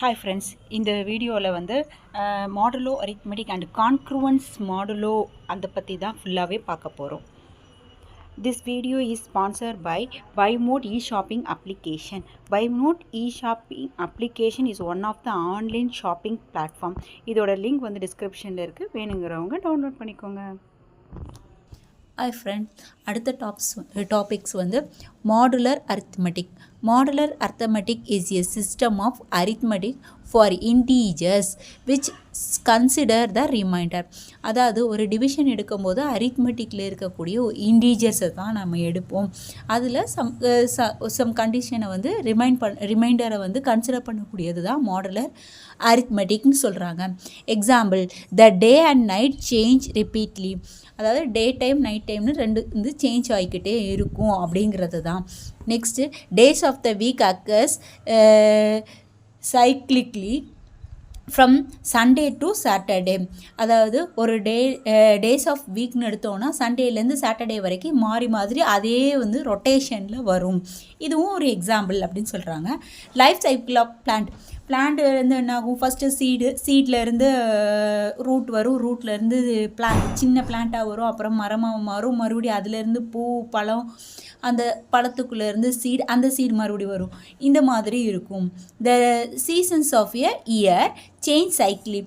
Hi friends, இந்த வீடியோவில் வந்து மாடுலோ அரித்மெட்டிக் அண்ட் கான்க்ருவன்ஸ் மாடுலோ அதை பற்றி தான் ஃபுல்லாகவே பார்க்க போகிறோம். This video is sponsored by Buymote e-shopping application. Buymote e-shopping application is one of the online shopping platform. இதோட லிங்க் வந்து டிஸ்கிரிப்ஷனில் இருக்குது, வேணுங்கிறவங்க டவுன்லோட் பண்ணிக்கோங்க. ஹாய் ஃப்ரெண்ட், அடுத்த டாபிக்ஸ் வந்து modular arithmetic. Modular arithmetic is a system of arithmetic for integers which consider the remainder. அதாவது ஒரு டிவிஷன் எடுக்கும்போது அரித்மெட்டிக்கில் இருக்கக்கூடிய இன்டீஜர்ஸை தான் நம்ம எடுப்போம். அதில் சம் கண்டிஷனை வந்து ரிமைண்டரை வந்து கன்சிடர் பண்ணக்கூடியது தான் மாடுலர் அரித்மெட்டிக்னு சொல்கிறாங்க. Example, the day and night change repeatedly. அதாவது டே டைம் நைட் டைம்னு ரெண்டு வந்து சேஞ்ச் ஆகிக்கிட்டே இருக்கும் அப்படிங்கிறது தான். Next, days of the week occurs cyclically from Sunday to Saturday. அதாவது ஒரு டேஸ் ஆஃப் வீக்னு எடுத்தோன்னா சண்டேலேருந்து சாட்டர்டே வரைக்கும் மாதிரி அதே வந்து ரொட்டேஷனில் வரும். இதுவும் ஒரு எக்ஸாம்பிள் அப்படின்னு சொல்கிறாங்க. லைஃப் சைக்கிள் ஆஃப் பிளான்ட் இருந்து என்ன ஆகும், ஃபஸ்ட்டு சீட்லேருந்து ரூட் வரும், ரூட்லேருந்து சின்ன பிளான்ட்டாக வரும், அப்புறம் மரமாக மாறும், மறுபடியும் அதுலேருந்து பூ பழம், அந்த பழத்துக்குள்ளேருந்து அந்த சீட் மறுபடியும் வரும். இந்த மாதிரி இருக்கும். The seasons of a year change cyclically.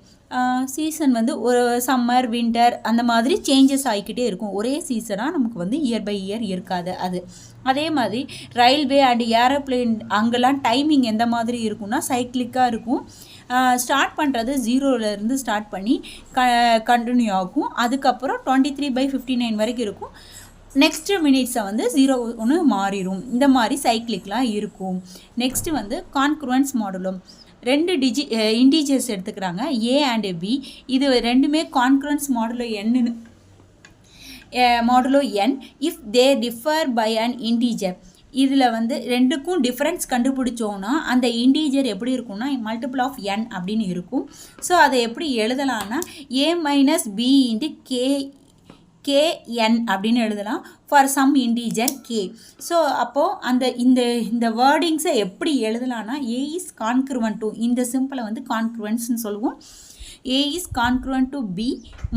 Season வந்து ஒரு சம்மர் வின்டர் அந்த மாதிரி சேஞ்சஸ் ஆகிக்கிட்டே இருக்கும். ஒரே சீசனாக நமக்கு வந்து இயர் பை இயர் இருக்காது. அதே மாதிரி ரயில்வே அண்ட் ஏரோப்ளேன் அங்கெல்லாம் டைமிங் எந்த மாதிரி இருக்கும்னா சைக்கிளிக்காக இருக்கும். ஸ்டார்ட் பண்ணுறது 0லேருந்து ஸ்டார்ட் பண்ணி கண்டினியூ ஆகும். அதுக்கப்புறம் 23/59 வரைக்கும் இருக்கும். நெக்ஸ்ட்டு மினிட்ஸை வந்து 0 மாறிடும். இந்த மாதிரி சைக்கிளிக்லாம் இருக்கும். நெக்ஸ்ட்டு வந்து கான்க்ருவன்ஸ் மாடுலம். 2 இன்டீஜர்ஸ் எடுத்துக்கிறாங்க, ஏ அண்ட் பி. இது ரெண்டுமே congruence modulo n if they differ by an integer. இதில் வந்து ரெண்டுக்கும் டிஃப்ரென்ஸ் கண்டுபிடிச்சோன்னா அந்த இன்டீஜர் எப்படி இருக்கும்னா மல்டிபிள் ஆஃப் என் அப்படின்னு இருக்கும். ஸோ அதை எப்படி எழுதலான்னா A minus B into K N அப்படின்னு எழுதலாம் for some integer K. So அப்போது இந்த வேர்டிங்ஸை எப்படி எழுதலான்னா ஏ இஸ் கான்க்ருவன்ட் டு, இந்த சிம்பிளை வந்து கான்க்ருவன்ஸ்னு சொல்லுவோம். A is congruent to B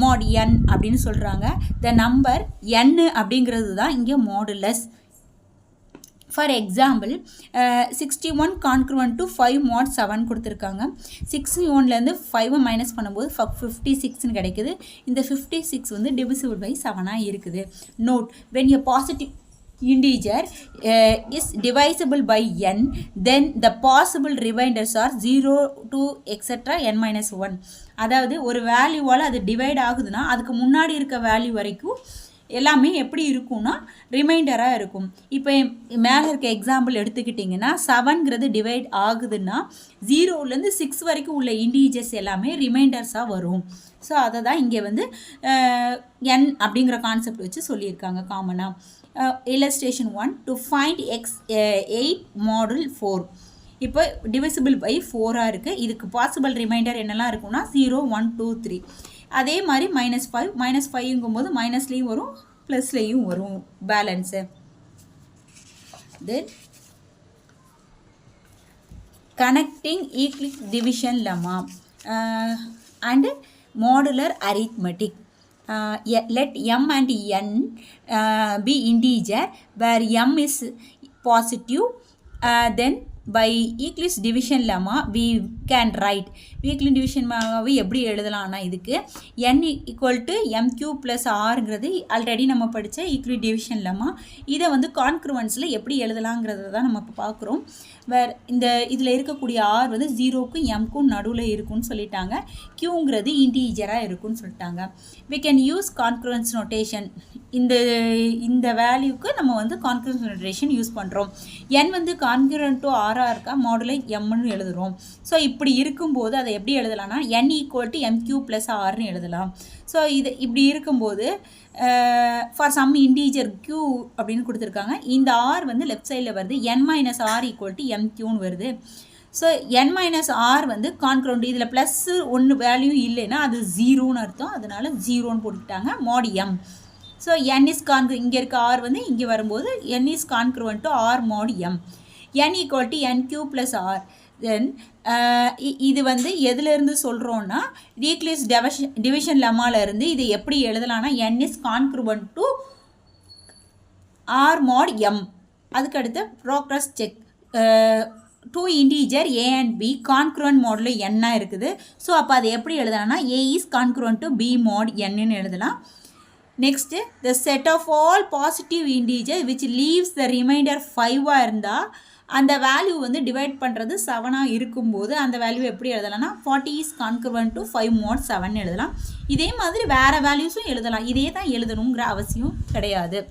mod N அப்படின்னு சொல்கிறாங்க. த நம்பர் என் அப்படிங்கிறது தான் இங்கே modulus. For example, 61 congruent to 5 mod 7 கொடுத்துருக்காங்க. 61லேருந்து 5 மைனஸ் பண்ணும்போது 56ன்னு கிடைக்குது. இந்த 56 வந்து டிவிசிபிள் பை 7 இருக்குது. Note, when a positive integer is divisible by n, then the possible remainders are 0 to etc n-1. அதாவது ஒரு வேல்யூவால் அது டிவைட் ஆகுதுன்னா அதுக்கு முன்னாடி இருக்க வேல்யூ வரைக்கும் எல்லாமே எப்படி இருக்கும்னா ரிமைண்டராக இருக்கும். இப்போ மேலே இருக்க எக்ஸாம்பிள் எடுத்துக்கிட்டிங்கன்னா 7ங்கிறது டிவைட் ஆகுதுன்னா 0லேருந்து 6 வரைக்கும் உள்ள இன்டீஜர்ஸ் எல்லாமே ரிமைண்டர்ஸாக வரும். ஸோ அதை தான் இங்கே வந்து n அப்படிங்கிற கான்செப்ட் வச்சு சொல்லியிருக்காங்க காமனாக. illustration 1, to find x 8 model 4. இப்போ டிவிசிபிள் பை 4ஆக இருக்குது. இதுக்கு பாசிபிள் ரிமைண்டர் என்னெல்லாம் இருக்குன்னா 0, 1, 2, 3. அதே மாதிரி -5 போது மைனஸ்லேயும் வரும் ப்ளஸ்லேயும் வரும் balance. Then connecting Euclid division lemma and modular arithmetic. Let m and n be integer where m is positive. Then by Euclid's division lemma we can write. Euclid division lemma எப்படி எழுதலாம்னா இதுக்கு n equal to mq plus rங்கிறது already நம்ம படித்த Euclid division lemma. இதை வந்து கான்க்ருவன்ஸில் எப்படி எழுதலாங்கிறத தான் நம்ம இப்போ பார்க்குறோம். இதில் இருக்கக்கூடிய r வந்து 0க்கும் mக்கும் நடுவில் இருக்குன்னு சொல்லிட்டாங்க. qங்கிறது இன்டீஜராக இருக்குன்னு சொல்லிட்டாங்க. we can use concurrence notation. இந்த வேல்யூக்கு நம்ம வந்து கான்க்ருவன்ஸ் நோட்டேஷன் யூஸ் பண்ணுறோம். n வந்து கான்க்ருவன்ட் டு ஆராக இருக்கா, மாடுலை எம்னு எழுதுகிறோம். ஸோ இப்படி இருக்கும்போது அதை எப்படி எழுதலாம்னா n equal to mq plus ஆர்னு எழுதலாம். ஸோ இது இப்படி இருக்கும்போது ஃபார் சம் இன்டீஜர் q அப்படின்னு கொடுத்துருக்காங்க. இந்த r வந்து லெஃப்ட் சைடில் வருது, n-r ஈக்குவல் டு mqன்னு வருது. ஸோ n-r வந்து கான்க்ருவன்ட். இதில் ப்ளஸ் ஒன்று வேல்யூ இல்லைன்னா அது 0ன்னு அர்த்தம், அதனால 0ன்னு போட்டுக்கிட்டாங்க. Mod m. So n is இங்கே இருக்க r வந்து இங்கே வரும்போது n is congruent to r mod m. n equal to nq plus r. Then இது வந்து எதுலேருந்து சொல்கிறோன்னா டீக்ளீஸ் டிவிஷன் லெம்மாலேருந்து இது எப்படி எழுதலாம்னா n is congruent to r mod m. அதுக்கடுத்து progress check two integer a and b congruent modulo n இருக்குது. ஸோ அப்போ அதை எப்படி எழுதலாம்னா a is congruent to b mod n எழுதலாம். Next the set of all positive integers which leaves the remainder 5 இருந்தால் அந்த value வந்து டிவைட் பண்ணுறது 7 இருக்கும்போது அந்த வேல்யூ எப்படி எழுதலாம்னா 40 is congruent to 5 mod 7 எழுதலாம். இதே மாதிரி வேறு வேல்யூஸும் எழுதலாம். இதே தான் எழுதணுங்கிற அவசியம் கிடையாது.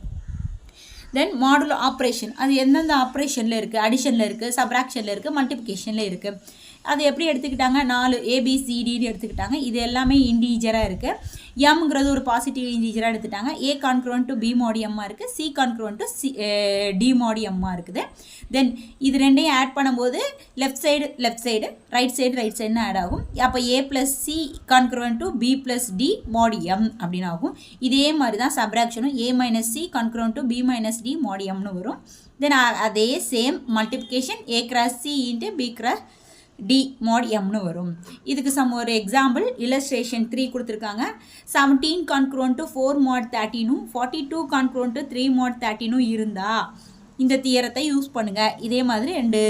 தென் மாடுலோ ஆப்ரேஷன் அது எந்தெந்த ஆப்ரேஷனில் இருக்குது, அடிஷனில் இருக்குது, சப்ராக்ஷனில் இருக்குது, மல்டிப்ளிகேஷனில் இருக்குது. அது எப்படி எடுத்துக்கிட்டாங்க, 4 ABCDன்னு எடுத்துக்கிட்டாங்க. இது எல்லாமே இன்டீஜராக இருக்குது. எம்ங்கிறது ஒரு பாசிட்டிவ் இன்டீஜராக எடுத்துட்டாங்க. A congruent to B mod M இருக்குது, C congruent to D mod M இருக்குது. தென் இது ரெண்டையும் ஆட் பண்ணும்போது லெஃப்ட் சைடு ரைட் சைடுன்னு ஆட் ஆகும். அப்போ A + C congruent to B + D mod M அப்படின்னு ஆகும். இதே மாதிரி தான் சப்ராக்ஷனும் A - C congruent to B - D mod Mனு வரும். தென் அதே same multiplication A × C × B × D mod Mனு வரும். இதுக்கு ஒரு எக்ஸாம்பிள் இல்லஸ்ட்ரேஷன் 3 கொடுத்துருக்காங்க. 17 congruent to 4 mod 13 42 congruent to 3 mod 13 இருந்தா இந்த தியரத்தை யூஸ் பண்ணுங்கள். இதே மாதிரி 2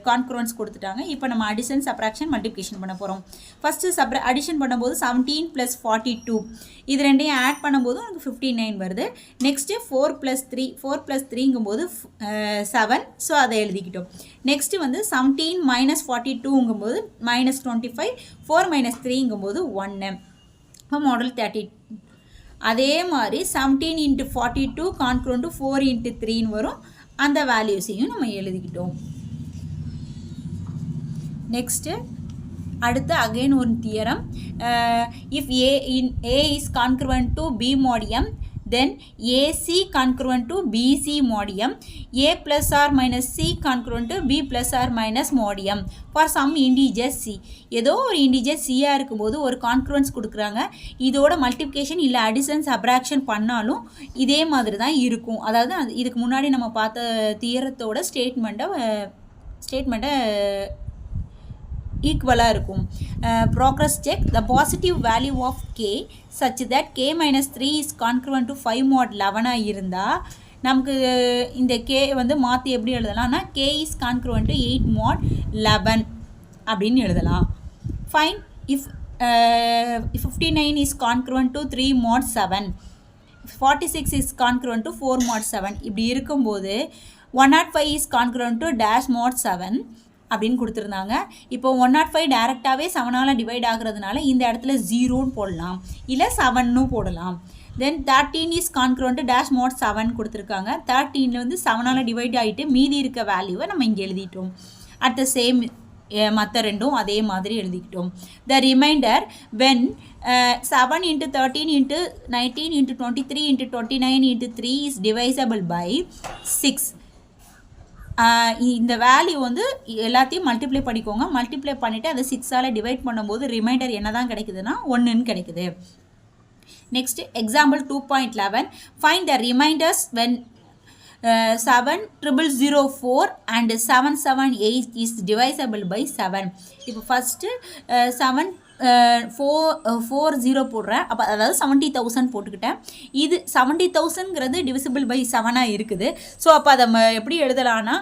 கான்க்ருவன்ஸ் கொடுத்துட்டாங்க. இப்போ நம்ம அடிஷன் சப்ராக்ஷன் மல்டிப்ளிகேஷன் பண்ண போகிறோம். ஃபஸ்ட்டு அடிஷன் பண்ணும்போது 17 + 42 இது ரெண்டையும் ஆட் பண்ணும்போது உங்களுக்கு 59 வருது. நெக்ஸ்ட்டு 4 + 3ங்கும்போது 7. ஸோ அதை எழுதிக்கிட்டோம். நெக்ஸ்ட்டு வந்து 17 - 42ங்கும்போது -25 4 - 3ங்கும்போது 1. இப்போ மாடல் 30. அதே மாதிரி 17 × 42 கான்க்ருவன்ட் டு 4 × 3ன்னு வரும். அந்த வேல்யூஸையும் நம்ம எழுதிக்கிட்டோம். நெக்ஸ்ட்டு அடுத்து அகைன் ஒரு theorem. If A is congruent to B mod M then AC congruent to BC mod M, A + or - C congruent to B + or - mod M for some integer C. ஏதோ ஒரு integer சியாக இருக்கும்போது ஒரு கான்க்ருவன்ஸ் கொடுக்குறாங்க. இதோட multiplication இல்லை addition subtraction பண்ணாலும் இதே மாதிரி தான் இருக்கும். அதாவது இதுக்கு முன்னாடி நம்ம பார்த்த தியரத்தோட ஸ்டேட்மெண்ட்டை ஈக்குவலாக இருக்கும். Progress check the positive value of K such that K - 3 is congruent to 5 mod 11 இருந்தால் நமக்கு இந்த K வந்து மாற்றி எப்படி எழுதலாம்னா K is congruent to 8 mod 11 அப்படின்னு எழுதலாம். Fine if 59 is congruent to 3 mod 7, 46 is congruent to 4 mod 7 இப்படி இருக்கும்போது 105 is congruent to dash mod 7 அப்படின்னு கொடுத்துருந்தாங்க. இப்போ 105 டேரெக்டாகவே 7ஆல் டிவைட் ஆகுறதுனால இந்த இடத்துல 0ன்னு போடலாம், இல்லை 7ன்னு போடலாம். தென் 13 இஸ் கான்க்ருவன்ட் டேஷ் மோட் 7 கொடுத்துருக்காங்க. 13 வந்து 7ஆல் டிவைட் ஆகிட்டு மீதி இருக்க வேல்யூவை நம்ம இங்கே எழுதிட்டோம். அட் த சேம் மற்ற ரெண்டும் அதே மாதிரி எழுதிக்கிட்டோம். The remainder when 7 × 13 × 19 × 23 × 29 × 3 is divisible by 6. இந்த வேல்யூ வந்து எல்லாத்தையும் மல்டிப்ளை பண்ணிக்கோங்க. மல்டிப்ளை பண்ணிவிட்டு அதை 6ஆல் டிவைட் பண்ணும்போது ரிமைண்டர் என்ன தான் கிடைக்குதுன்னா 1ன்னு கிடைக்குது. Next example 2.11 find the reminders when 70004 and 778 is divisible by 7. இப்போ ஃபஸ்ட்டு 740 போடுறேன். அப்போ அதாவது 70,000 போட்டுக்கிட்டேன். இது 70,000ங்கிறது டிவிசிபிள் பை 7ஆக இருக்குது. ஸோ அப்போ அதை எப்படி எழுதலான்னா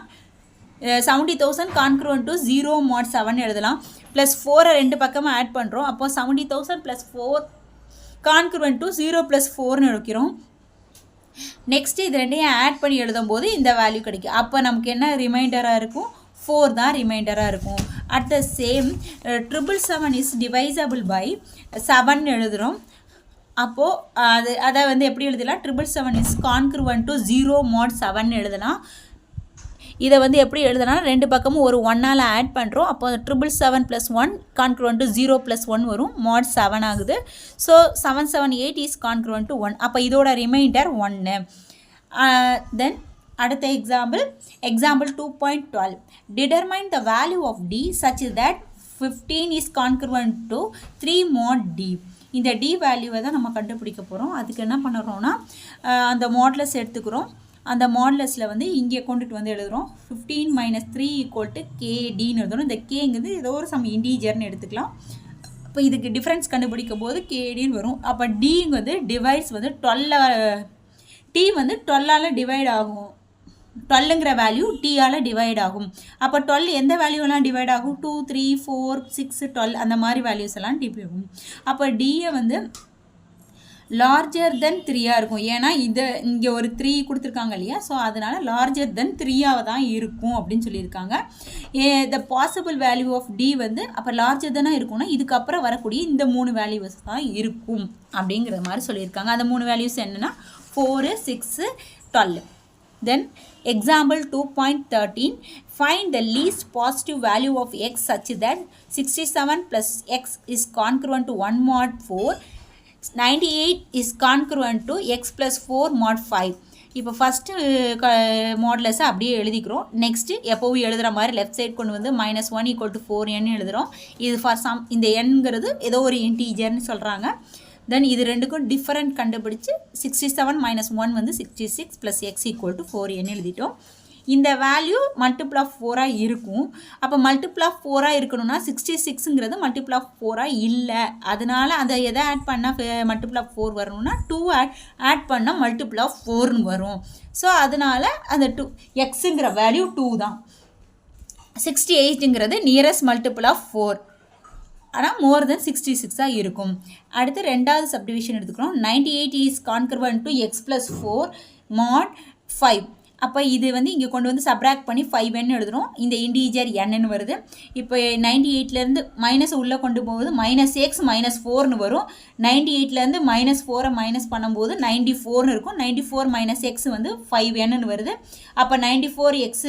70,000 கான்க்ருவன்ட் டு 0 mod 7 எழுதலாம். ப்ளஸ் 4 ரெண்டு பக்கமாக ஆட் பண்ணுறோம். அப்போ 70,000 + 4 கான்க்ருவன்ட் டு 0 + 4ன்னு எடுக்கிறோம். நெக்ஸ்ட்டு இது ரெண்டையும் ஆட் பண்ணி எழுதும் போது இந்த வேல்யூ கிடைக்கும். அப்போ நமக்கு என்ன ரிமைண்டராக இருக்கும்? 4 தான் ரிமைண்டராக இருக்கும். At the same 777 is divisible by 7 எழுதுகிறோம். அப்போது அதை வந்து எப்படி எழுதலாம்? 777 இஸ் கான்க்ருவன்ட் டு 0 mod 7 எழுதலாம். இதை வந்து எப்படி எழுதலாம்? ரெண்டு பக்கமும் ஒரு 1ஆல் ஆட் பண்ணுறோம். அப்போ 777 + 1 கான்க்ருவன்ட் டு 0 + 1 வரும். mod 7 ஆகுது. So 778 is congruent to 1. அப்போ இதோட ரிமைண்டர் 1. தென் அடுத்த example 2.12 determine the value of D such that 15 is congruent to 3 mod D. இந்த D வேல்யூவை தான் நம்ம கண்டுபிடிக்க போகிறோம். அதுக்கு என்ன பண்ணுறோன்னா அந்த மாட்லஸ் எடுத்துக்கிறோம். அந்த மாடுலஸில் வந்து இங்கே கொண்டுட்டு வந்து எழுதுகிறோம். 15 - 3 = KDன்னு எழுதுகிறோம். இந்த கேங்கிறது ஏதோ ஒரு சம் இன்டீஜர்னு எடுத்துக்கலாம். இப்போ இதுக்கு டிஃப்ரென்ஸ் கண்டுபிடிக்கும் போது KDன்னு வரும். அப்போ டிங்க வந்து டிவைட்ஸ் வந்து 12 டி வந்து 12ஆல் டிவைட் ஆகும். 12ங்கிற வேல்யூ டீயால் டிவைட் ஆகும். அப்போ 12 எந்த வேல்யூலாம் டிவைட் ஆகும்? 2, 3, 4, 6, 12 அந்த மாதிரி வேல்யூஸ் எல்லாம் டிவைட் ஆகும். அப்போ டியை வந்து லார்ஜர் தென் 3ஆக இருக்கும். ஏன்னா இங்கே ஒரு 3 கொடுத்துருக்காங்க இல்லையா, ஸோ அதனால் லார்ஜர் தென் 3ஆக தான் இருக்கும் அப்படின்னு சொல்லியிருக்காங்க. The possible value of D வந்து அப்போ லார்ஜர் தானே இருக்கும்னா இதுக்கப்புறம் வரக்கூடிய இந்த 3 வேல்யூஸ் தான் இருக்கும் அப்படிங்கிற மாதிரி சொல்லியிருக்காங்க. அந்த 3 வேல்யூஸ் என்னென்னா 4, 6, 12. Then example 2.13, find the least positive value of x such that 67 plus x is congruent to 1 mod 4, 98 is congruent to x plus 4 mod 5. இப்போ ஃபஸ்ட்டு மாடுலஸை அப்படியே எழுதிக்கிறோம். நெக்ஸ்ட்டு எப்போவும் எழுதுகிற மாதிரி லெஃப்ட் சைட் கொண்டு வந்து -1 = 4n எழுதுகிறோம். இது ஃபார் சம் இந்த எண்ங்கிறது ஏதோ ஒரு இன்டீஜர்னு சொல்கிறாங்க. தென் இது ரெண்டுக்கும் டிஃபரெண்ட் கண்டுபிடிச்சு 67 - 1 வந்து 66 + x = 4n எழுதிட்டோம். இந்த வேல்யூ மல்டிபிள் ஆஃப் 4ஆக இருக்கும். அப்போ மல்டிபிள் ஆஃப் 4ஆக இருக்கணும்னா 66ங்கிறது மல்டிபிள் ஆஃப் 4ஆக இல்லை. அதனால் அதை எதை ஆட் பண்ணால் மல்டிபிள் ஆஃப் 4 வரணும்னா 2 ஆட் பண்ணால் மல்டிபிள் ஆஃப் 4ன்னு வரும். ஸோ அதனால் அந்த 2 எக்ஸுங்கிற வேல்யூ 2 தான். 68ங்கிறது நியரஸ்ட் மல்டிபிள் ஆஃப் 4, ஆனால் மோர் தென் 66ஆக இருக்கும். அடுத்து ரெண்டாவது சப்டிவிஷன் எடுத்துக்கிறோம். 98 is congruent to x + 4 mod 5. அப்போ இது வந்து இங்கே கொண்டு வந்து சப்ராக்ட் பண்ணி 5n எழுதுகிறோம். இந்த இன்டீஜர் nன்னு வருது. இப்போ 98லேருந்து மைனஸ் உள்ளே கொண்டு போகுது -x - 4ன்னு வரும். 98லேருந்து -4 மைனஸ் பண்ணும்போது 94ன்னு இருக்கும். 94 - x வந்து 5nன்னு வருது. அப்போ 94x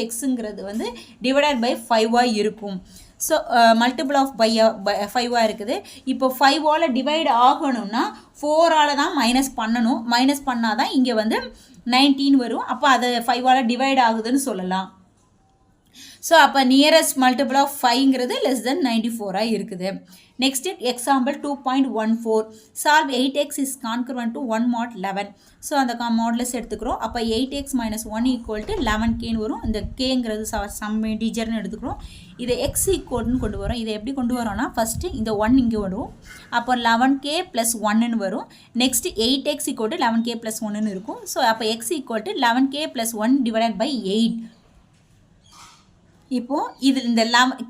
- xங்கிறது வந்து டிவைடட் பை 5ஆக இருக்கும். ஸோ மல்டிபிள் ஆஃப் 5ஆக இருக்குது. இப்போ 5ஆல் டிவைட் ஆகணும்னா 4ஆல் தான் மைனஸ் பண்ணணும். மைனஸ் பண்ணால் தான் இங்கே வந்து 19 வரும். அப்போ அதை 5ஆல் டிவைட் ஆகுதுன்னு சொல்லலாம். ஸோ அப்போ நியரஸ்ட் மல்டிபிள் ஆஃப் 5ங்கிறது << 94ஆக இருக்குது. Next example 2.14, solve 8x is congruent to 1 mod 11. So அந்த மாடுலஸ் எடுத்துக்கிறோம். அப்போ 8x - 1 = 11kன்னு வரும். இந்த கேங்கிறது சம் இன்டீஜர்னு எடுத்துக்கிறோம். இதை x ஈக்குவல்னு கொண்டு வரோம். இதை எப்படி கொண்டு வரோம்னா ஃபஸ்ட்டு இந்த 1 இங்கே வரும். அப்போ 11k + 1ன்னு வரும். நெக்ஸ்ட் 8x = 11k + 1ன்னு இருக்கும். ஸோ அப்போ x = 11k + 1 டிவைடட் பை 8. இப்போது இது இந்த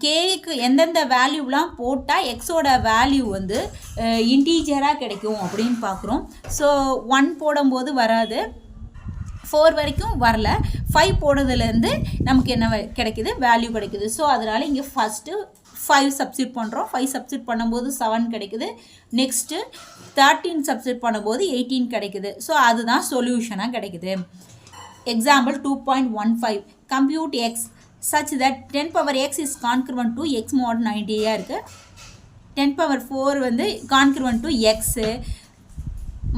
கேக்கு எந்தெந்த வேல்யூலாம் போட்டால் எக்ஸோட வேல்யூ வந்து இன்டீஜராக கிடைக்கும் அப்படின்னு பார்க்குறோம். ஸோ 1 போடும்போது வராது, 4 வரைக்கும் வரல, 5 போடுறதுலேருந்து நமக்கு என்ன கிடைக்குது, வேல்யூ கிடைக்குது. ஸோ அதனால் இங்கே ஃபஸ்ட்டு 5 சப்ஸ்டியூட் பண்ணுறோம். 5 சப்ஸ்டியூட் பண்ணும்போது 7 கிடைக்குது. நெக்ஸ்ட்டு 13 சப்ஸ்டியூட் பண்ணும்போது 18 கிடைக்குது. ஸோ அதுதான் சொல்யூஷனாக கிடைக்குது. Example 2.15, compute X such that 10^x is congruent to x mod 90ஆக இருக்குது. 10^4 வந்து congruent to x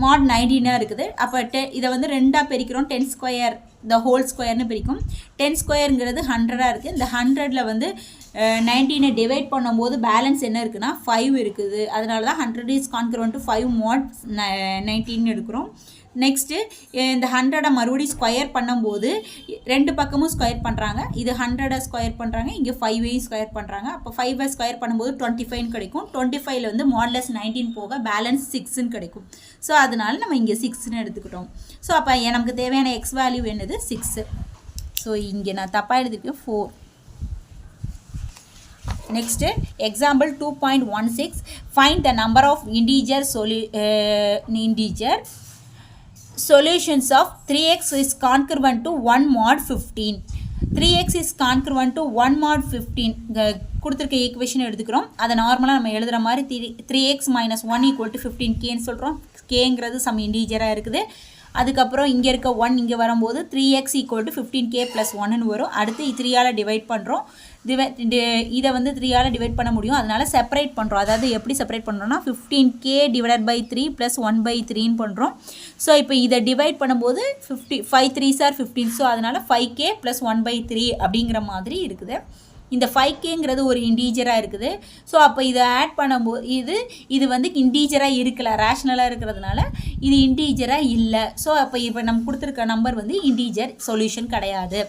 mod 19ஆக இருக்குது. அப்போ இதை வந்து 2ஆக பிரிக்கிறோம். 10² the whole squareன்னு பிரிக்கும். 10² 100ஆக இருக்குது. இந்த 100ல் வந்து 19 டிவைட் பண்ணும்போது பேலன்ஸ் என்ன இருக்குன்னா 5 இருக்குது. அதனால தான் 100 is congruent to 5 mod 19 எடுக்கிறோம். நெக்ஸ்ட்டு இந்த 100 மறுபடியும் ஸ்கொயர் பண்ணும்போது 2 பக்கமும் ஸ்கொயர் பண்ணுறாங்க. இது 100 ஸ்கொயர் பண்ணுறாங்க, இங்கே 5ஐயும் ஸ்கொயர் பண்ணுறாங்க. அப்போ 5ஐ ஸ்கொயர் பண்ணும்போது 25 கிடைக்கும். 25ல் வந்து மாடுலஸ் 19 போக பேலன்ஸ் 6ன்னு கிடைக்கும். ஸோ அதனால நம்ம இங்கே 6ன்னு எடுத்துக்கிட்டோம். ஸோ அப்போ நமக்கு தேவையான எக்ஸ் வேல்யூ என்னது 6. ஸோ இங்கே நான் தப்பாக எழுதிருக்கேன் 4. Next example 2.16, find the number of integer solutions of 3x is congruent to 1 mod 15. 3x is congruent to 1 mod 15 கொடுத்துருக்க ஈக்குவேஷன் எடுத்துக்கிறோம். அதை நார்மலாக நம்ம எழுதுகிற மாதிரி 3x - 1 = 15kன்னு சொல்கிறோம். கேங்கிறது சம் இன்டீஜராக இருக்குது. அதுக்கப்புறம் இங்கே இருக்க 1 இங்கே வரும்போது 3x = 15k + 1ன்னு வரும். அடுத்து 3ஆல் டிவைட் பண்ணுறோம். இதை வந்து 3ஆல் டிவைட் பண்ண முடியும், அதனால் செப்பரேட் பண்ணுறோம். அதாவது எப்படி செப்பரேட் பண்ணுறோன்னா 15k / 3 + 1/3ன்னு பண்ணுறோம். ஸோ இப்போ இதை டிவைட் பண்ணும்போது 5 3s are 15. ஸோ அதனால் 5k + 1/3 அப்படிங்கிற மாதிரி இருக்குது. இந்த 5kங்கிறது ஒரு இன்டீஜராக இருக்குது. ஸோ அப்போ இதை ஆட் பண்ணும்போது இது வந்து இன்டீஜராக இருக்கல, ரேஷ்னலாக இருக்கிறதுனால இது இன்டீஜராக இல்லை. ஸோ அப்போ இப்போ நம்ம கொடுத்துருக்க நம்பர் வந்து இன்டீஜர் சொல்யூஷன் கிடையாது.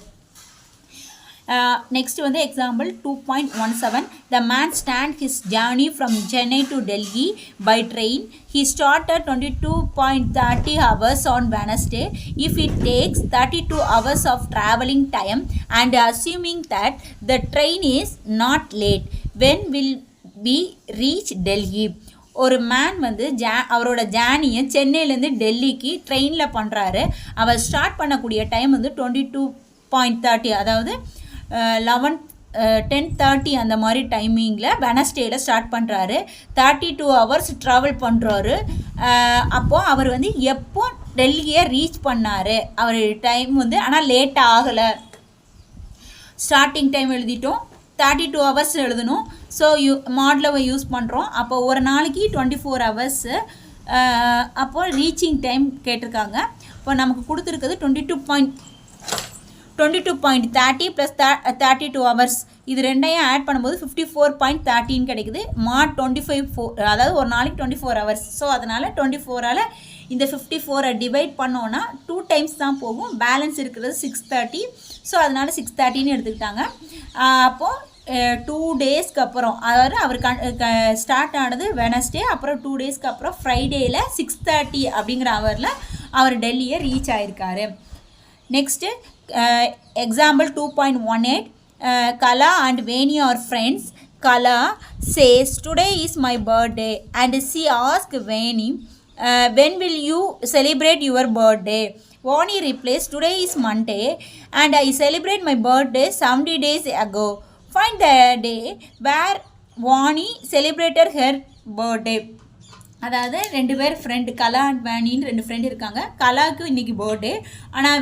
Next வந்து example 2.17. The man stand his journey from Chennai to Delhi by train. He started 22.30 hours on Wednesday. If it takes 32 hours of traveling time and assuming that the train is not late, when will we reach Delhi? ஒரு man வந்து அவரோட ஜேர்னியை சென்னையிலேருந்து டெல்லிக்கு ட்ரெயினில் பண்ணுறாரு. அவர் start பண்ணக்கூடிய time வந்து 22.30, அதாவது 10:30 அந்த மாதிரி டைமிங்கில் வெனஸ்டேயில் ஸ்டார்ட் பண்ணுறாரு. 32 hours ட்ராவல் பண்ணுறாரு. அப்போது அவர் வந்து எப்போ டெல்லியை ரீச் பண்ணார், அவர் டைம் வந்து ஆனால் லேட் ஆகலை. ஸ்டார்டிங் டைம் எழுதிட்டோம், 32 hours எழுதணும். ஸோ மாடலை யூஸ் பண்ணுறோம். அப்போ ஒரு நாளைக்கு 24 hours. அப்போது ரீச்சிங் டைம் கேட்டிருக்காங்க. இப்போ நமக்கு கொடுத்துருக்குது 22.30 ப்ளஸ் 32 hours. இது ரெண்டையும் ஆட் பண்ணும்போது 54.13 கிடைக்குது. mod 25, அதாவது ஒரு நாளைக்கு 24 hours. ஸோ அதனால் 24ஆல் இந்த 54 டிவைட் பண்ணோன்னா 2 times தான் போகும். பேலன்ஸ் இருக்கிறது 630. ஸோ அதனால் 630ன்னு எடுத்துக்கிட்டாங்க. அப்போது 2 daysக்கு அப்புறம், அதாவது அவர் ஸ்டார்ட் ஆனது வெனஸ்டே, அப்புறம் 2 daysக்கு அப்புறம் ஃப்ரைடேயில் 630 அப்படிங்கிற ஹவரில் அவர் டெல்லியை ரீச் ஆகிருக்காரு. Next example 2.18. Kala and Vani are friends. Kala says today is my birthday and she asks Vani, when will you celebrate your birthday? Vani replies, today is Monday and I celebrate my birthday 70 days ago. Find the day where Vani celebrated her birthday. அதாவது 2 பேர் friend, Kala and வேணின்னு 2 friend இருக்காங்க. கலாவுக்கு இன்றைக்கி birthday, ஆனால்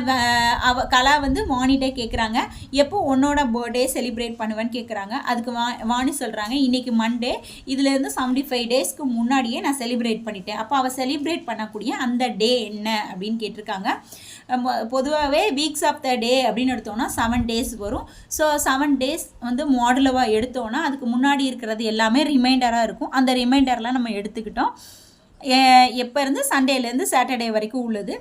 கலா வந்து வாணிகிட்டே கேட்குறாங்க, எப்போ உன்னோட birthday celebrate பண்ணுவேன்னு கேட்குறாங்க. அதுக்கு வாணி சொல்கிறாங்க, இன்றைக்கி மண்டே, இதுலேருந்து 75 daysக்கு முன்னாடியே நான் செலிப்ரேட் பண்ணிட்டேன். அப்போ அவள் செலிப்ரேட் பண்ணக்கூடிய அந்த டே என்ன அப்படின்னு கேட்டிருக்காங்க. பொதுவாகவே வீக்ஸ் ஆஃப் த டே அப்படின்னு எடுத்தோன்னா 7 days வரும். ஸோ 7 days வந்து மாடுலவாக எடுத்தோன்னா அதுக்கு முன்னாடி இருக்கிறது எல்லாமே ரிமைண்டராக இருக்கும். அந்த ரிமைண்டர்லாம் நம்ம எடுத்துக்கிட்டோம். எப்போ இருந்து சண்டேலேருந்து சாட்டர்டே வரைக்கும் உள்ளது.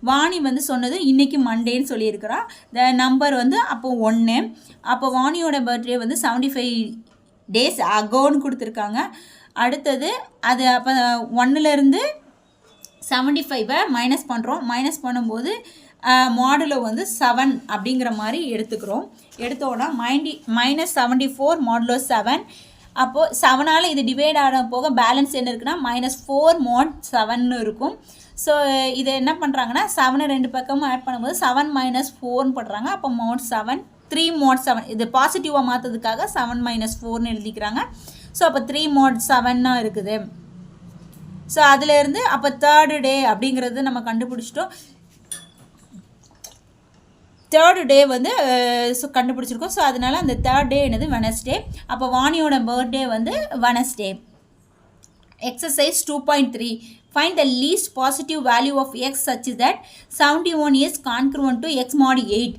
வாணி வந்து சொன்னது இன்றைக்கி மண்டேன்னு சொல்லியிருக்கிறா. த நம்பர் வந்து அப்போ 1. அப்போ வாணியோட பர்த்டே வந்து 75 days அகோன்னு கொடுத்துருக்காங்க. அடுத்தது அது அப்போ 1லேருந்து 75 மைனஸ் பண்ணுறோம். மைனஸ் பண்ணும்போது மாடுலோ வந்து 7 அப்படிங்கிற மாதிரி எடுத்துக்கிறோம். எடுத்தோன்னா -74 மாடுலோ 7. அப்போது 7ஆல் இது டிவைட் ஆன போக பேலன்ஸ் என்ன இருக்குன்னா -4 mod 7ன்னு இருக்கும். ஸோ இதை என்ன பண்ணுறாங்கன்னா 7 2 பக்கமும் ஆட் பண்ணும்போது 7 - 4ன்னு போடுறாங்க. அப்போ mod 7, 3 mod 7. இது பாசிட்டிவாக மாற்றதுக்காக 7 - 4ன்னு எழுதிக்கிறாங்க. ஸோ அப்போ 3 mod 7ன்னா இருக்குது. ஸோ அதிலேருந்து அப்போ 3rd day அப்படிங்கிறது நம்ம கண்டுபிடிச்சிட்டோம். 3rd day வந்து கண்டுபிடிச்சிருக்கோம். ஸோ அதனால் அந்த 3rd day என்னது வெனஸ்டே. அப்போ வாணியோட பர்த்டே வந்து Wednesday. Exercise 2.3. Find the least positive value of x such that 71 is congruent to x mod 8.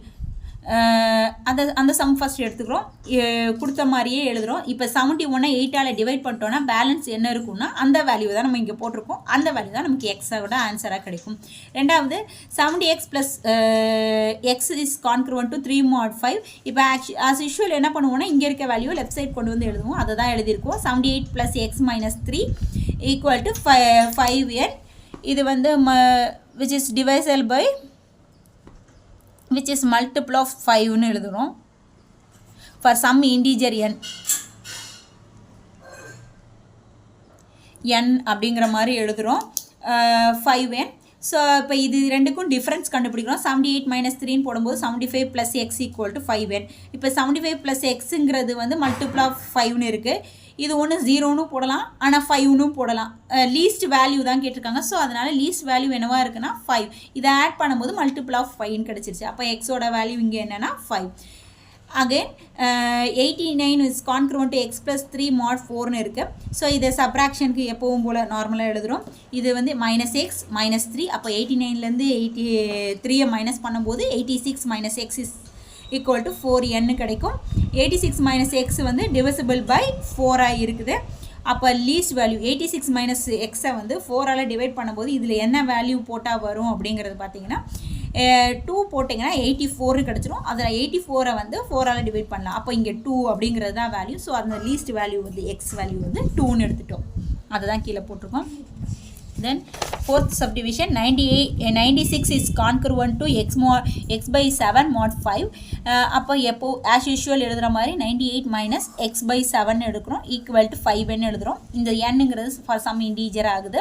அந்த சம் ஃபஸ்ட் எடுத்துக்கிறோம். கொடுத்த மாதிரியே எழுதுகிறோம். இப்போ 71 8ஆல் டிவைட் பண்ணிட்டோன்னா பேலன்ஸ் என்ன இருக்குன்னா அந்த வேல்யூ தான் நம்ம இங்கே போட்டிருக்கோம். அந்த வேல்யூ தான் நமக்கு எக்ஸோட ஆன்சராக கிடைக்கும். ரெண்டாவது 70x + x is congruent to 3 mod 5. இப்போ ஆஸ் யூஷுவல் என்ன பண்ணுவோம்னா இங்கே இருக்க வேல்யூ லெஃப்ட் சைட் கொண்டு வந்து எழுதுவோம். அதை தான் எழுதியிருக்கோம். 78 + x - 3 = 5n. இது வந்து which is divisible by which is multiple of 5ன்னு எழுதுகிறோம். for some integer n அப்படிங்கிற மாதிரி எழுதுகிறோம். 5n. ஸோ இப்போ இது ரெண்டுக்கும் டிஃப்ரென்ஸ் கண்டுபிடிக்கிறோம். 78 - 3ன்னு போடும்போது 75 + x = 5n. இப்போ 75 + xங்கிறது வந்து மல்டிபிள் ஆஃப் 5ன்னு இருக்குது. இது ஒன்று 0ன்னு போடலாம், ஆனால் 5ன்னு போடலாம். லீஸ்ட் வேல்யூ தான் கேட்டிருக்காங்க. ஸோ அதனால் லீஸ்ட் வேல்யூ என்னவா இருக்குன்னா 5. இதை ஆட் பண்ணும்போது மல்டிபிள் ஆஃப் 5ன்னு கிடச்சிருச்சு. அப்போ எக்ஸோட வேல்யூ இங்கே என்னென்னா 5. Again 89 is congruent to x + 3 mod 4ன்னு இருக்குது. ஸோ இதை சப்ராக்ஷனுக்கு எப்பவும் போல் நார்மலாக எழுதுகிறோம். இது வந்து -x - 3. அப்போ 89லேருந்து 83 மைனஸ் பண்ணும்போது 86 - x is equal to 4n கிடைக்கும். 86 மைனஸ் எக்ஸ் வந்து டிவிசிபிள் பை 4 இருக்குது. அப்போ லீஸ்ட் வேல்யூ 86 மைனஸ் எக்ஸை வந்து 4ஆல் டிவைட் பண்ணும்போது இதில் என்ன வேல்யூ போட்டால் வரும் அப்படிங்கிறது பார்த்தீங்கன்னா 2 போட்டிங்கன்னா 84 கிடச்சிரும். அதில் 84 வந்து 4ஆல் டிவைட் பண்ணலாம். அப்போ இங்கே 2 அப்படிங்கிறது தான் வேல்யூ. ஸோ அந்த லீஸ்ட் வேல்யூ வந்து எக்ஸ் வேல்யூ வந்து 2ன்னு எடுத்துட்டோம். அதை தான் கீழே போட்டிருக்கோம். Then fourth subdivision 96 is congruent to x by 7 mod 5. அப்போ எப்போ as usual எழுதுகிற மாதிரி 98 minus x by 7 எடுக்கிறோம் equal to 5n எழுதுகிறோம். இந்த nங்கிறது for some integer ஆகுது.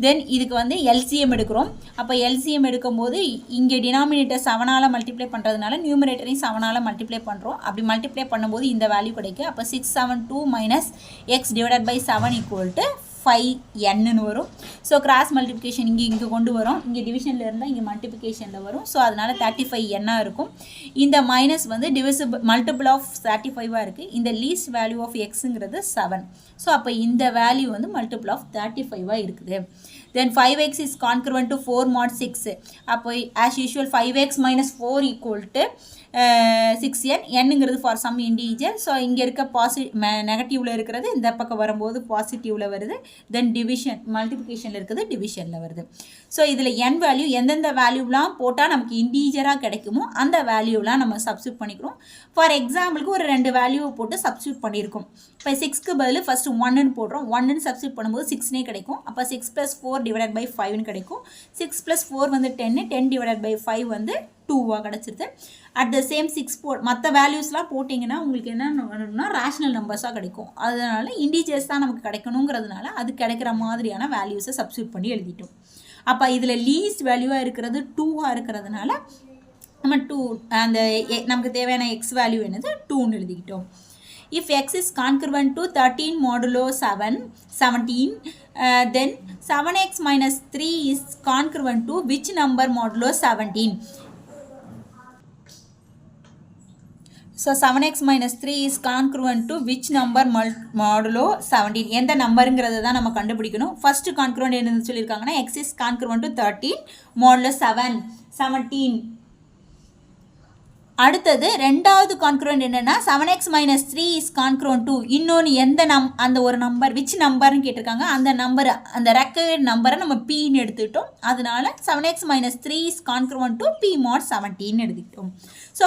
தென் இதுக்கு வந்து எல்சிஎம் எடுக்கிறோம். அப்போ எல்சிஎம் எடுக்கும்போது இங்கே டினாமினேட்டர் 7ஆல் மல்டிப்ளை பண்ணுறதுனால நியூமரேட்டரையும் 7ஆல் மல்டிப்ளை பண்ணுறோம். அப்படி மல்டிப்ளை பண்ணும்போது இந்த வேல்யூ கிடைக்கும். அப்போ 672 minus X divided by 7 equal to 5n வரும். ஸோ கிராஸ் மல்டிப்ளிகேஷன் இங்கே கொண்டு வரும். இங்கே டிவிஷனில் இருந்தால் இங்கே மல்டிப்ளிகேஷனில் வரும். ஸோ அதனால் 35n இருக்கும். இந்த மைனஸ் வந்து டிவிசிபிள் மல்டிபிள் ஆஃப் 35 இருக்குது. இந்த லீஸ்ட் வேல்யூ ஆஃப் எக்ஸுங்கிறது 7. ஸோ அப்போ இந்த வேல்யூ வந்து மல்டிபிள் ஆஃப் 35 இருக்குது. Then 5x is congruent to 4 mod 6. அப்போ as usual 5x minus 4 equal to 6n. nங்கிறது for some integer. So இங்கே இருக்க நெகட்டிவில் இருக்கிறது இந்த பக்கம் வரும்போது பாசிட்டிவில் வருது. தென் டிவிஷன் மல்டிப்ளிகேஷனில் இருக்குது டிவிஷனில் வருது. ஸோ இதில் n வேல்யூ எந்தெந்த வேல்யூலாம் போட்டால் நமக்கு இன்டீஜராக கிடைக்குமோ அந்த வேல்யூலாம் நம்ம சப்ஸ்டியூட் பண்ணிக்கிறோம். ஃபார் எக்ஸாம்பிளுக்கு ஒரு 2 வேல்யூவை போட்டு சப்ஸ்டியூட் பண்ணியிருக்கோம். இப்போ 6க்கு பதில் ஃபஸ்ட்டு 1ன்னு போடுறோம். 1ன்னு சப்ஸ்டியூட் பண்ணும்போது 6னே கிடைக்கும். அப்போ 6 + 4 டிவைடட் பை 5ன்னு கிடைக்கும். 6 + 4 வந்து 10, 10 டிவைடட் பை 5 வந்து 2வாக கிடச்சிருது. அட் த சேம் 6 மற்ற வேல்யூஸ்லாம் போட்டிங்கன்னா உங்களுக்கு என்ன பண்ணணும்னா ரேஷ்னல் நம்பர்ஸாக கிடைக்கும். அதனால் இண்டீஜர்ஸ் தான் நமக்கு கிடைக்கணுங்கிறதுனால அது கிடைக்கிற மாதிரியான வேல்யூஸை சப்ஸ்டியூட் பண்ணி எழுதிட்டோம். அப்போ இதில் லீஸ்ட் வேல்யூவாக இருக்கிறது 2ஆக இருக்கிறதுனால நம்ம 2 அந்த நமக்கு தேவையான எக்ஸ் வேல்யூ என்னது 2ன்னு எழுதிக்கிட்டோம். If x is congruent to 13 modulo 17, then 7x minus 3 is congruent to which number modulo 17? So 7x minus 3 is congruent to which number modulo 17? எந்த நம்பருங்கிறத தான் நம்ம கண்டுபிடிக்கணும். ஃபர்ஸ்ட் கான்க்ருவன்ட் என்னன்னு சொல்லியிருக்காங்கன்னா x is congruent to 13 modulo 17. அடுத்தது ரெண்டாவது congruent என்னென்னா 7x minus 3 is congruent to இன்னொன்று எந்த அந்த ஒரு நம்பர் விச் நம்பர்னு கேட்டிருக்காங்க. அந்த நம்பர் அந்த ரெக்கர்ட் நம்பரை நம்ம pன்னு எடுத்துக்கிட்டோம். அதனால 7x minus 3 is congruent to p mod 17 எடுத்துக்கிட்டோம். ஸோ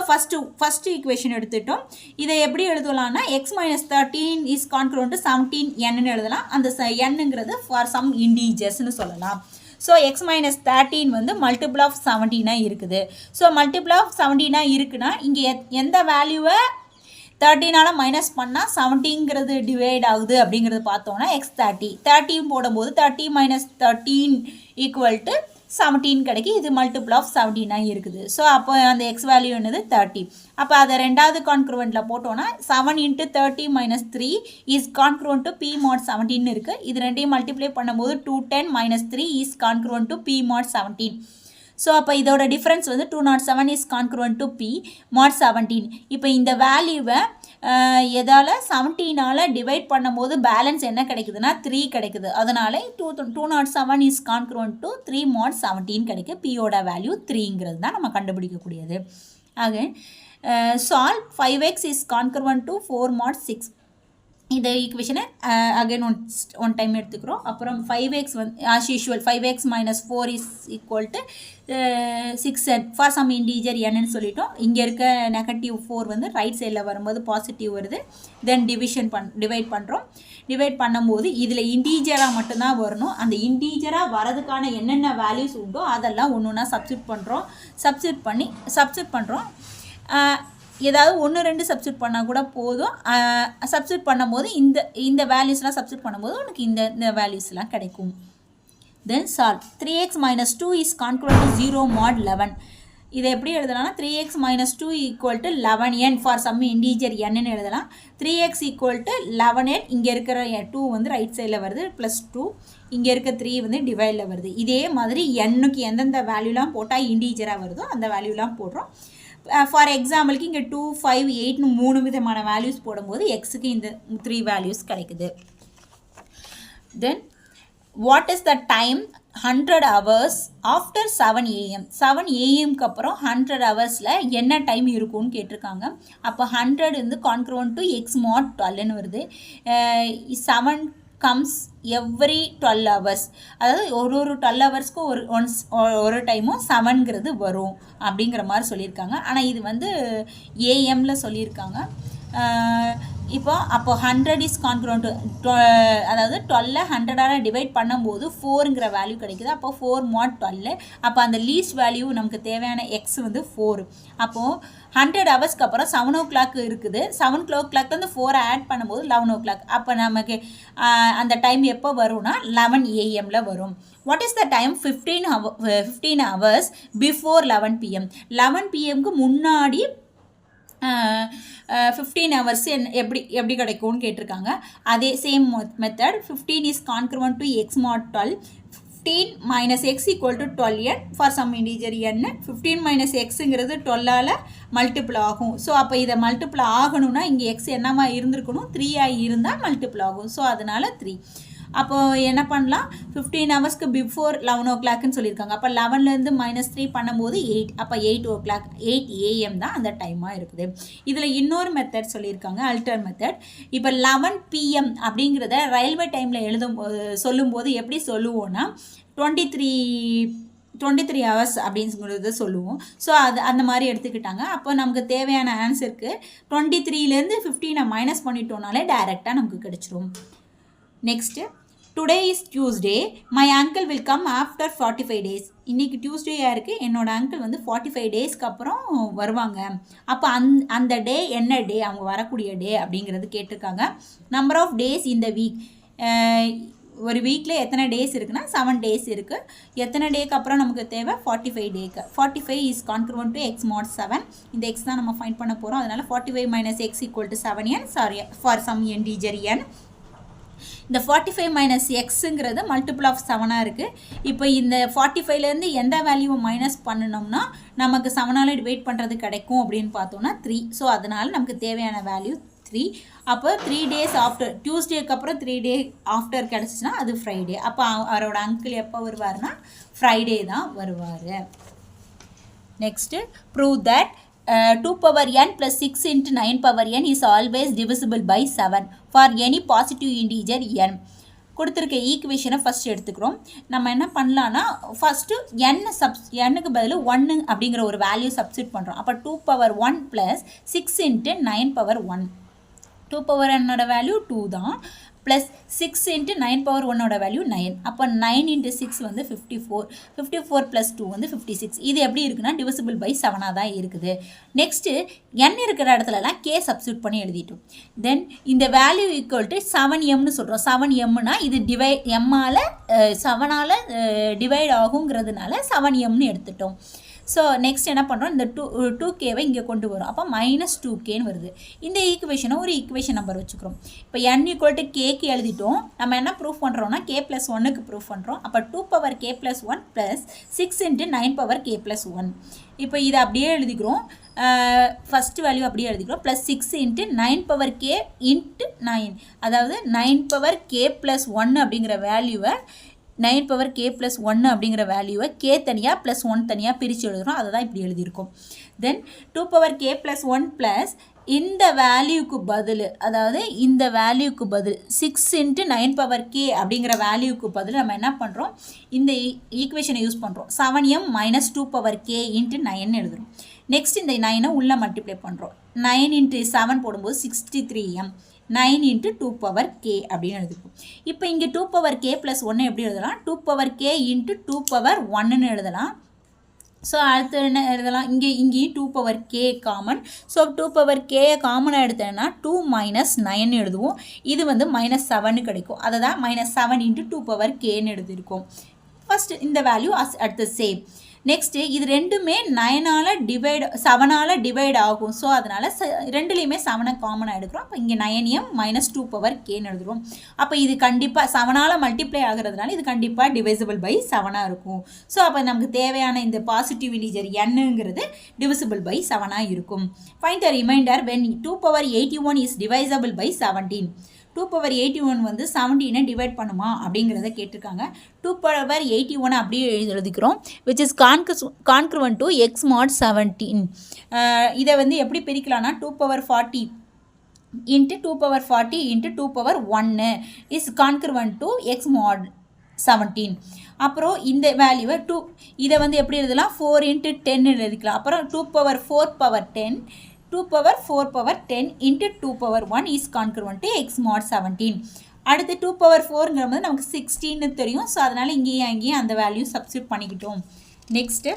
ஃபஸ்ட்டு ஈக்குவேஷன் எடுத்துக்கிட்டோம். இதை எப்படி எழுதலாம்னா x minus 13 is congruent to 17n எழுதலாம். அந்த nங்கிறது for some integers சொல்லலாம். ஸோ எக்ஸ் மைனஸ் 13 வந்து மல்டிபிள் ஆஃப் 17 இருக்குது. ஸோ மல்டிபிள் ஆஃப் 17 இருக்குன்னா இங்கே எந்த வேல்யூவை 13ஆல் மைனஸ் பண்ணால் 17ங்கிறது டிவைட் ஆகுது அப்படிங்கிறது பார்த்தோன்னா எக்ஸ் 30 போடும்போது 30 minus 13 ஈக்குவல் டு 17 கிடைக்கும். இது மல்டிபிள் ஆஃப் 17 இருக்குது. ஸோ அப்போ அந்த எக்ஸ் வேல்யூ என்னது 30. அப்போ அதை ரெண்டாவது கான்க்ருவெண்ட்டில் போட்டோன்னா 7 × 30 - 3 is congruent to p mod 17 இருக்குது. இது ரெண்டையும் மல்டிப்ளை பண்ணும்போது 210 - 3 is congruent to p mod 17. So அப்போ இதோட டிஃப்ரென்ஸ் வந்து 207 is congruent to p mod 17. இப்போ இந்த வேல்யூவை எதால் 17ஆல் டிவைட் பண்ணும்போது பேலன்ஸ் என்ன கிடைக்குதுன்னா 3 கிடைக்குது. அதனால 207 இஸ் கான்க்ருவெண்ட் டு 3 mod 17 கிடைக்கும். பியோட வேல்யூ 3ங்கிறது தான் நம்ம கண்டுபிடிக்கக்கூடியது. ஆக solve 5x is congruent to 4 mod 6. இந்த ஈக்குவேஷனை அகைன் ஒன் டைம் எடுத்துக்கிறோம். அப்புறம் 5x வந்து as usual 5x minus 4 is equal to 6n for some integer என்னன்னு சொல்லிட்டோம். இங்கே இருக்க நெகட்டிவ் 4 வந்து ரைட் சைடில் வரும்போது பாசிட்டிவ் வருது. தென் டிவைட் பண்ணுறோம். டிவைட் பண்ணும்போது இதில் இன்டீஜராக மட்டும்தான் வரணும். அந்த இன்டீஜராக வரதுக்கான என்னென்ன வேல்யூஸ் உண்டோ அதெல்லாம் ஒன்று ஒன்றா சப்ஸ்டியூட் பண்ணுறோம். ஏதாவது 1-2 சப்ஸ்டியூட் பண்ணால் கூட போதும். சப்ஸ்டியூட் பண்ணும்போது இந்த வேல்யூஸ்லாம் சப்ஸ்டியூட் பண்ணும்போது உனக்கு இந்த வேல்யூஸ்லாம் கிடைக்கும். Then solve 3x minus 2 is congruent to 0 mod 11. இதை எப்படி எழுதலாம்னா 3x minus 2 equal to 11n for some integer என்னன்னு எழுதலாம். 3x equal to 11n. இங்கே இருக்கிற 2 வந்து ரைட் சைடில் வருது +2. இங்கே இருக்க 3 வந்து டிவைடில் வருது. இதே மாதிரி எண்ணுக்கு எந்தெந்த வேல்யூலாம் போட்டால் இன்டீஜராக வருதோ அந்த வேல்யூலாம் போடுறோம். ஃபார் எக்ஸாம்பிளுக்கு இங்கே 2, 5, 8ன்னு 3 விதமான வேல்யூஸ் போடும்போது எக்ஸுக்கு இந்த 3 வேல்யூஸ் கிடைக்குது. Then what is the time 100 hours after 7 AM 7 AMக்கு அப்புறம் 100 ஹவர்ஸில் என்ன டைம் இருக்கும்னு கேட்டிருக்காங்க. அப்போ 100 வந்து கான்க்ரூவன்ட் டு எக்ஸ் மாட் 12ன்னு வருது. 7 கம்ஸ் எவ்ரி 12 hours, அதாவது ஒரு 12 ஹவர்ஸ்க்கு ஒரு டைமும் 7ங்கிறது வரும் அப்படிங்கிற மாதிரி சொல்லியிருக்காங்க. ஆனால் இது வந்து ஏஎம்மில் சொல்லியிருக்காங்க. அப்போ 100 இஸ் கான்க்ரூவன்ட் டு, அதாவது 12 100ஆல் டிவைட் பண்ணும்போது 4ங்கிற வேல்யூ கிடைக்குது. அப்போ 4 mod 12. அப்போ அந்த லீஸ்ட் வேல்யூ நமக்கு தேவையான எக்ஸ் வந்து 4. அப்போது 100 ஹவர்ஸ்க்கு அப்புறம் 7 o'clock இருக்குது. 7 o'clock வந்து 4 ஆட் பண்ணும்போது 11 o'clock. அப்போ நமக்கு அந்த டைம் எப்போ வரும்னா 11 AM வரும். What is the time 15 hours before 11 PM 11 PMக்கு முன்னாடி 15 hours எப்படி கிடைக்கும்னு கேட்டிருக்காங்க. அதே same method 15 is congruent to X mod 12. 15 minus x equal to 12n for some integer n. 15 minus xங்கிறது 12ஆல் multiple ஆகும். ஸோ அப்போ இதை மல்டிபிள் ஆகணும்னா இங்கே எக்ஸ் என்னமா இருந்திருக்கணும், 3 இருந்தால் மல்டிபிள் ஆகும். ஸோ அதனால் 3. அப்போது என்ன பண்ணலாம், 15 ஹவர்ஸ்க்கு பிஃபோர் 11 o'clockன்னு சொல்லியிருக்காங்க. அப்போ 11லேருந்து -3 பண்ணும்போது 8. அப்போ 8 o'clock 8 AM தான் அந்த டைமாக இருக்குது. இதில் இன்னொரு மெத்தட் சொல்லியிருக்காங்க, அல்டர் மெத்தட். இப்போ 11 PM அப்படிங்கிறத ரயில்வே டைமில் சொல்லும்போது எப்படி சொல்லுவோன்னா 23 hours அப்படிங்கிறத சொல்லுவோம். ஸோ அந்த மாதிரி எடுத்துக்கிட்டாங்க. அப்போ நமக்கு தேவையான ஆன்சருக்கு 23லேருந்து 15 மைனஸ் பண்ணிட்டோம்னாலே டைரெக்டாக நமக்கு கிடச்சிரும். Next, today is Tuesday, my uncle will come after 45 days. இன்றைக்கி டியூஸ்டேயாக இருக்குது, என்னோடய அங்கிள் வந்து 45 daysக்கு அப்புறம் வருவாங்க. அப்போ அந்த டே என்ன டே, அவங்க வரக்கூடிய டே அப்படிங்கிறது கேட்டிருக்காங்க. நம்பர் ஆஃப் டேஸ் இந்த வீக், ஒரு வீக்கில் எத்தனை டேஸ் இருக்குன்னா 7 days இருக்குது. எத்தனை டேக்கு அப்புறம் நமக்கு தேவை 45 டேக்கு. 45 இஸ் கான்க்ரூவன்ட் டு எக்ஸ் மாட் 7. இந்த எக்ஸ் தான் நம்ம ஃபைண்ட் பண்ண போகிறோம். அதனால் 45 minus x equal to 7n, sorry for some integer n. இந்த 45 minus xங்கிறது மல்டிபிள் ஆஃப் 7ஆக இருக்குது. இப்போ இந்த 45லேருந்து எந்த வேல்யூவை மைனஸ் பண்ணணும்னா நமக்கு 7ஆல் டிவைட் பண்ணுறது கிடைக்கும் அப்படின்னு பார்த்தோன்னா 3. ஸோ அதனால் நமக்கு தேவையான வேல்யூ 3. அப்போ 3 days ஆஃப்டர், டியூஸ்டேக்கு அப்புறம் 3 day ஆஃப்டர் கிடச்சிச்சின்னா அது ஃப்ரைடே. அப்போ அவரோட அங்கிள் எப்போ வருவார்னா ஃப்ரைடே தான் வருவார். Next, prove that 2 power n plus 6 into 9 power n is always divisible by 7 for any positive integer n. கொடுத்துருக்க ஈக்குவேஷனை ஃபஸ்ட் எடுத்துக்கிறோம். நம்ம என்ன பண்ணலான்னா ஃபஸ்ட்டு என்னுக்கு பதில் 1 அப்படிங்கிற ஒரு வேல்யூ சப்ஸ்டிட் பண்ணுறோம். அப்போ 2 power 1 plus 6 into 9 power 1. 2 power n value 2 தான், ப்ளஸ் 6 into 9 power 1 வேல்யூ 9. அப்போ 9 into 6 வந்து 54. 54 plus 2 வந்து 56. இது எப்படி இருக்குன்னா டிவிசிபிள் பை 7ஆக தான் இருக்குது. நெக்ஸ்ட்டு n இருக்கிற இடத்துலலாம் k சப்ஸ்டியூட் பண்ணி எழுதிட்டோம். தென் இந்த வேல்யூ ஈக்குவல் டு 7mனு சொல்கிறோம். 7mனா இது எம்மால் 7ஆல் டிவைட் ஆகுங்கிறதுனால 7mனு எடுத்துட்டோம். ஸோ நெக்ஸ்ட் என்ன பண்ணுறோம், இந்த 2kவை இங்கே கொண்டு வரும். அப்போ -2kன்னு வருது. இந்த ஈக்குவேஷனை ஒரு ஈக்குவேஷன் நம்பர் வச்சுக்கிறோம். இப்போ n ஈக்குவல் டு கேக்கு எழுதிட்டோம். நம்ம என்ன ப்ரூஃப் பண்ணுறோம்னா k+1க்கு ப்ரூஃப் பண்ணுறோம். அப்போ 2 power k+1 plus 6 into 9 power k+1. இப்போ இதை அப்படியே எழுதிக்கிறோம். ஃபஸ்ட்டு வேல்யூ அப்படியே எழுதிக்கிறோம். Plus 6 into 9 power k into 9, அதாவது 9 power k+1 அப்படிங்கிற வேல்யூவை 9 power k+1 அப்படிங்கிற வேல்யூவை k தனியாக ப்ளஸ் 1 தனியாக பிரித்து எழுதுகிறோம். அதை தான் இப்படி எழுதியிருக்கோம். தென் 2 power k+1 ப்ளஸ் இந்த வேல்யூக்கு பதில், அதாவது இந்த வேல்யூக்கு பதில் 6 into 9 power k அப்படிங்கிற வேல்யூக்கு பதில் நம்ம என்ன பண்ணுறோம், இந்த ஈக்குவேஷனை யூஸ் பண்ணுறோம். 7m minus 2 power k into 9 எழுதுகிறோம். நெக்ஸ்ட் இந்த 9 உள்ளே மல்டிப்ளை பண்ணுறோம். 9 into 7 போடும்போது 63m. 9 into 2 power k அப்படின்னு எழுதிப்போம். இப்போ இங்கே 2 power k plus 1 எப்படி எழுதலாம், 2 power k into 2 power 1ன்னு எழுதலாம். ஸோ அடுத்து என்ன எழுதலாம், இங்கேயும் 2 power k common. So 2 power k காமனாக எடுத்தேன்னா 2 minus 9 எழுதுவோம். இது வந்து -7 கிடைக்கும். அதை தான் -7 into 2 power kன்னு எழுதியிருக்கோம். ஃபஸ்ட்டு இந்த வேல்யூ அடுத்த சேம். நெக்ஸ்ட்டு இது ரெண்டுமே 7ஆல் டிவைட் ஆகும். ஸோ அதனால் ரெண்டுலேயுமே 7 காமனாக எடுக்கிறோம். அப்போ இங்கே 9m minus 2 power kன்னு எழுதுகிறோம். அப்போ இது கண்டிப்பாக 7ஆல் மல்டிப்ளை ஆகிறதுனால இது கண்டிப்பாக டிவைசிபிள் பை 7ஆக இருக்கும். ஸோ அப்போ நமக்கு தேவையான இந்த பாசிட்டிவ் இன்டிஜர் என்னங்கிறது டிவிசிபிள் பை 7ஆக இருக்கும். Find the reminder when 2 power 81 is divisible by 17. 2^81 வந்து 17 டிவைட் பண்ணுமா அப்படிங்கிறத கேட்டிருக்காங்க. 2^81 அப்படியே எழுதிக்கிறோம், which is congruent to x mod 17. இதை வந்து எப்படி பிரிக்கலாம்னா 2^40 into 2^40 into 2^1 is congruent to x mod 17. அப்புறம் இந்த வேல்யூவை இதை வந்து எப்படி எழுதலாம் 4 into 10 எழுதிக்கலாம். அப்புறம் 2^4 2^4 into 2^1 is congruent to x mod 17. அடுத்து 2^4ங்கிறது நமக்கு 16 தெரியும். ஸோ அதனால் இங்கேயும் அந்த வேல்யூ சப்ஸ்டியூட் பண்ணிக்கிட்டோம். நெக்ஸ்ட்டு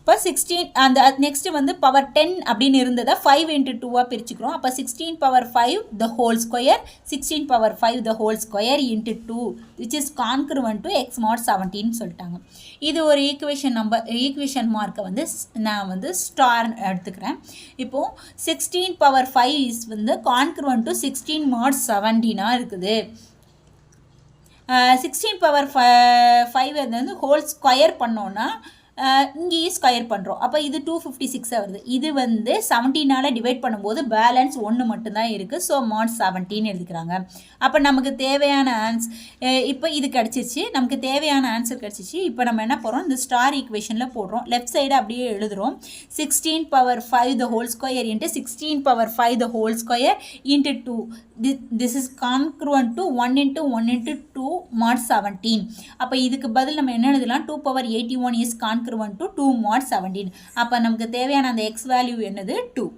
இப்போ 16 அந்த நெக்ஸ்ட்டு வந்து பவர் 10 அப்படின்னு இருந்ததை 5 into 2 பிரிச்சுக்கிறோம். அப்போ 16^5 the whole square 16^5 the whole square into 2 which is congruent to x mod 17 சொல்லிட்டாங்க. இது ஒரு ஈக்குவேஷன் மார்க்கை வந்து நான் வந்து ஸ்டார் எடுத்துக்கிறேன். இப்போது 16^5 இஸ் வந்து congruent to 16 mod 17 இருக்குது. 16^5 வந்து ஹோல் ஸ்கொயர் பண்ணோன்னா இங்கேயும் ஸ்கொயர் பண்ணுறோம். அப்போ இது 256 வருது. இது வந்து 17ஆல் டிவைட் பண்ணும்போது பேலன்ஸ் 1 மட்டும்தான் இருக்குது. ஸோ மாட் 17 எழுதிக்கிறாங்க. அப்போ நமக்கு தேவையான இப்போ இது கிடச்சிருச்சு, நமக்கு தேவையான ஆன்சர் கிடச்சிச்சு. இப்போ நம்ம என்ன போகிறோம், இந்த ஸ்டார் ஈக்குவேஷனில் போடுறோம். லெஃப்ட் சைடு அப்படியே எழுதுகிறோம். 16^5 the whole square into 16^5 the whole square into 2. This is congruent to 1 into 1 into 2 mod 17. அப்போ இதுக்கு பதில் நம்ம என்ன எழுதலாம், 2^81 is congruent to 2 mod 17. அப்போ நமக்கு தேவையான அந்த x வேல்யூ என்னது 2.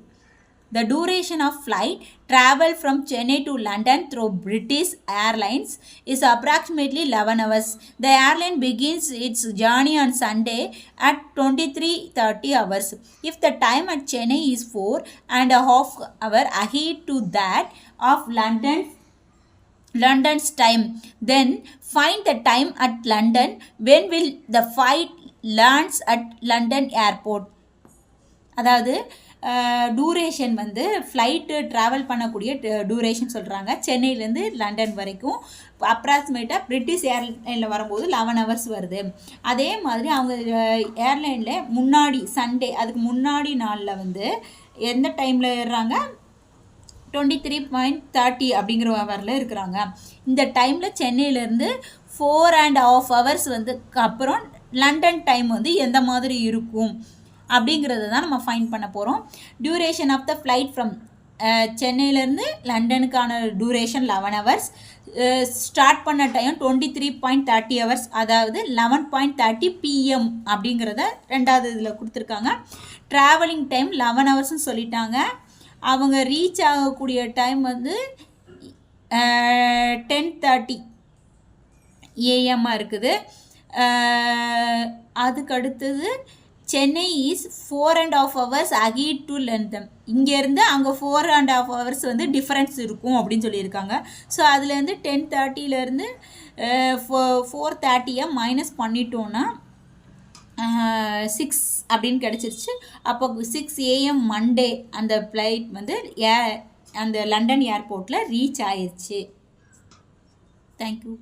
The duration of flight travel from Chennai to London through British Airlines is approximately 11 hours. The airline begins its journey on Sunday at 23:30 hours. If the time at Chennai is 4.5 hours ahead to that of London's time, then find the time at London. When will the flight lands at London airport? அதாவது duration வந்து flight travel பண்ணக்கூடிய duration சொல்கிறாங்க. சென்னையிலேருந்து London வரைக்கும் அப்ராக்சிமேட்டாக British ஏர்லைனில் வரும்போது 11 hours வருது. அதே மாதிரி அவங்க ஏர்லைனில் முன்னாடி சண்டே அதுக்கு முன்னாடி நாளில் வந்து எந்த டைமில் ஏறுறாங்க, 23:30 அப்படிங்கிற ஹவரில் இருக்கிறாங்க. இந்த டைமில் சென்னையிலேருந்து 4.5 hours வந்து அப்புறம் லண்டன் டைம் வந்து எந்த மாதிரி இருக்கும் அப்படிங்கிறத தான் நம்ம ஃபைண்ட் பண்ண போகிறோம். Duration of the flight from சென்னையிலேருந்து லண்டனுக்கான டியூரேஷன் 11 hours. ஸ்டார்ட் பண்ண டைம் 23:30 hours, அதாவது 11:30 PM அப்படிங்கிறத ரெண்டாவது இதில் கொடுத்துருக்காங்க. ட்ராவலிங் டைம் 11 hours சொல்லிட்டாங்க. அவங்க ரீச் ஆகக்கூடிய டைம் வந்து 10:30 AM இருக்குது. அதுக்கு அடுத்தது Chennai is 4.5 hours ahead to London. இங்கேருந்து அங்கே 4.5 hours வந்து டிஃப்ரென்ஸ் இருக்கும் அப்படின்னு சொல்லியிருக்காங்க. ஸோ அதுலேருந்து 10:30லேருந்து 4:30 மைனஸ் பண்ணிட்டோன்னா 6 அப்படின்னு கிடச்சிருச்சு. அப்போ 6 AM மண்டே அந்த ஃப்ளைட் வந்து அந்த லண்டன் ஏர்போர்ட்டில் ரீச் ஆயிடுச்சு. தேங்க்யூ.